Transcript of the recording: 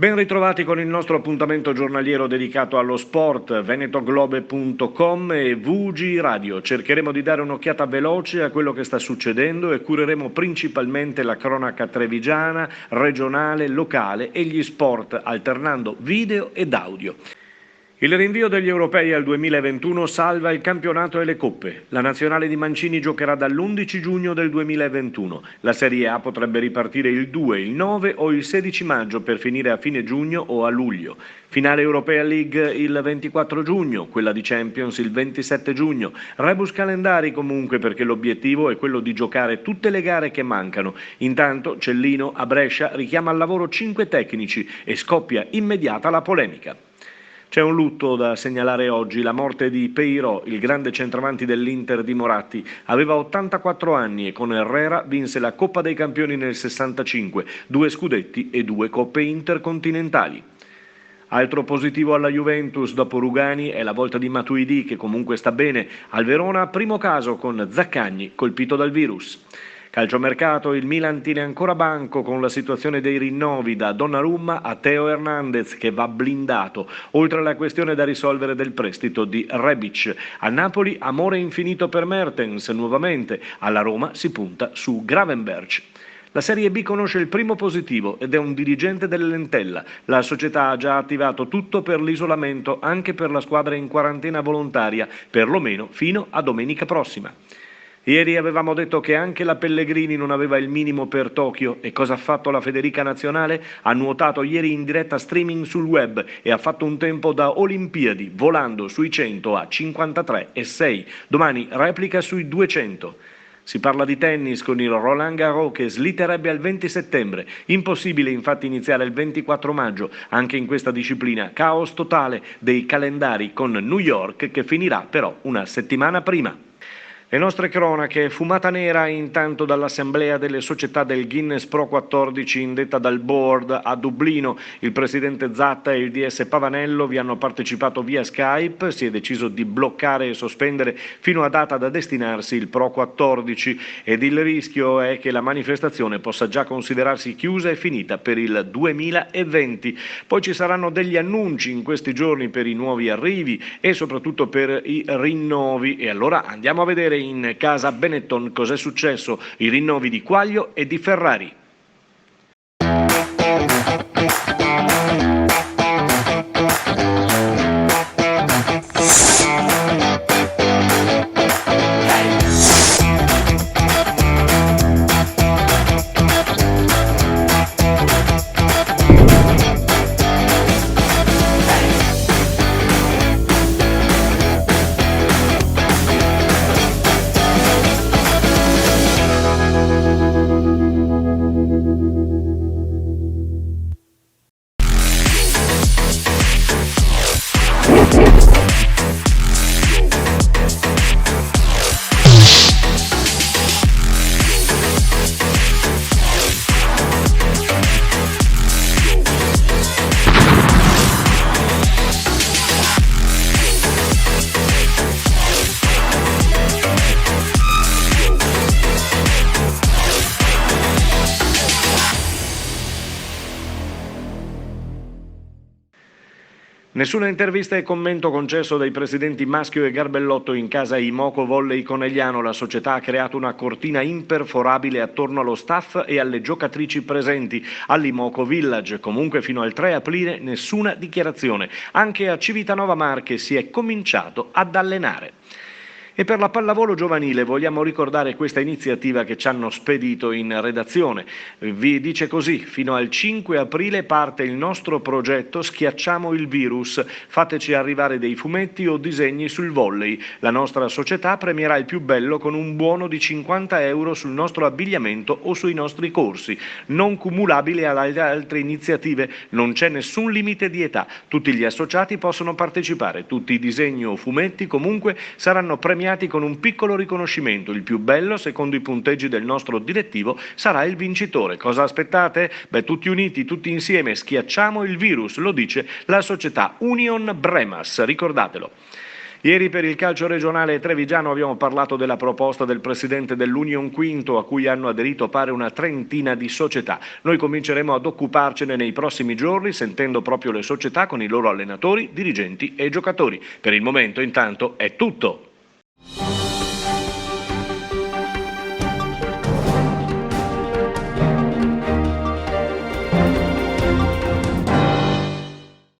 Ben ritrovati con il nostro appuntamento giornaliero dedicato allo sport, venetoglobe.com e VG Radio. Cercheremo di dare un'occhiata veloce a quello che sta succedendo e cureremo principalmente la cronaca trevigiana, regionale, locale e gli sport, alternando video ed audio. Il rinvio degli europei al 2021 salva il campionato e le coppe. La nazionale di Mancini giocherà dall'11 giugno del 2021. La Serie A potrebbe ripartire il 2, il 9 o il 16 maggio per finire a fine giugno o a luglio. Finale Europea League il 24 giugno, quella di Champions il 27 giugno. Rebus calendari comunque, perché l'obiettivo è quello di giocare tutte le gare che mancano. Intanto Cellino a Brescia richiama al lavoro 5 tecnici e scoppia immediata la polemica. C'è un lutto da segnalare oggi, la morte di Peiró, il grande centravanti dell'Inter di Moratti. Aveva 84 anni e con Herrera vinse la Coppa dei Campioni nel 65, 2 scudetti e 2 coppe intercontinentali. Altro positivo alla Juventus dopo Rugani è la volta di Matuidi, che comunque sta bene. Al Verona primo caso con Zaccagni colpito dal virus. Calciomercato, il Milan tiene ancora banco con la situazione dei rinnovi da Donnarumma a Theo Hernandez, che va blindato, oltre alla questione da risolvere del prestito di Rebic. A Napoli amore infinito per Mertens nuovamente, alla Roma si punta su Gravenberch. La Serie B conosce il primo positivo ed è un dirigente del Lentella. La società ha già attivato tutto per l'isolamento anche per la squadra in quarantena volontaria, perlomeno fino a domenica prossima. Ieri avevamo detto che anche la Pellegrini non aveva il minimo per Tokyo e cosa ha fatto la Federica Nazionale? Ha nuotato ieri in diretta streaming sul web e ha fatto un tempo da Olimpiadi, volando sui 100 a 53,6. Domani replica sui 200. Si parla di tennis con il Roland Garros che slitterebbe al 20 settembre. Impossibile infatti iniziare il 24 maggio, anche in questa disciplina. Caos totale dei calendari con New York che finirà però una settimana prima. Le nostre cronache, fumata nera intanto dall'assemblea delle società del Guinness Pro 14 indetta dal board a Dublino. Il presidente Zatta e il DS Pavanello vi hanno partecipato via Skype. Si è deciso di bloccare e sospendere fino a data da destinarsi il Pro 14 ed il rischio è che la manifestazione possa già considerarsi chiusa e finita per il 2020. Poi ci saranno degli annunci in questi giorni per i nuovi arrivi e soprattutto per i rinnovi e allora andiamo a vedere in casa Benetton cos'è successo, i rinnovi di Quaglio e di Ferrari. Nessuna intervista e commento concesso dai presidenti Maschio e Garbellotto in casa Imoco Volley Conegliano. La società ha creato una cortina imperforabile attorno allo staff e alle giocatrici presenti all'Imoco Village. Comunque fino al 3 aprile nessuna dichiarazione. Anche a Civitanova Marche si è cominciato ad allenare. E per la pallavolo giovanile vogliamo ricordare questa iniziativa che ci hanno spedito in redazione. Vi dice così: fino al 5 aprile parte il nostro progetto Schiacciamo il virus. Fateci arrivare dei fumetti o disegni sul volley. La nostra società premierà il più bello con un buono di 50 euro sul nostro abbigliamento o sui nostri corsi. Non cumulabile alle altre iniziative, non c'è nessun limite di età. Tutti gli associati possono partecipare. Tutti i disegni o fumetti comunque saranno premiati con un piccolo riconoscimento. Il più bello, secondo i punteggi del nostro direttivo, sarà il vincitore. Cosa aspettate? Beh, tutti uniti, tutti insieme, schiacciamo il virus, lo dice la società Union Bremas, ricordatelo. Ieri per il calcio regionale trevigiano abbiamo parlato della proposta del presidente dell'Union Quinto, a cui hanno aderito pare una trentina di società. Noi cominceremo ad occuparcene nei prossimi giorni, sentendo proprio le società con i loro allenatori, dirigenti e giocatori. Per il momento intanto è tutto.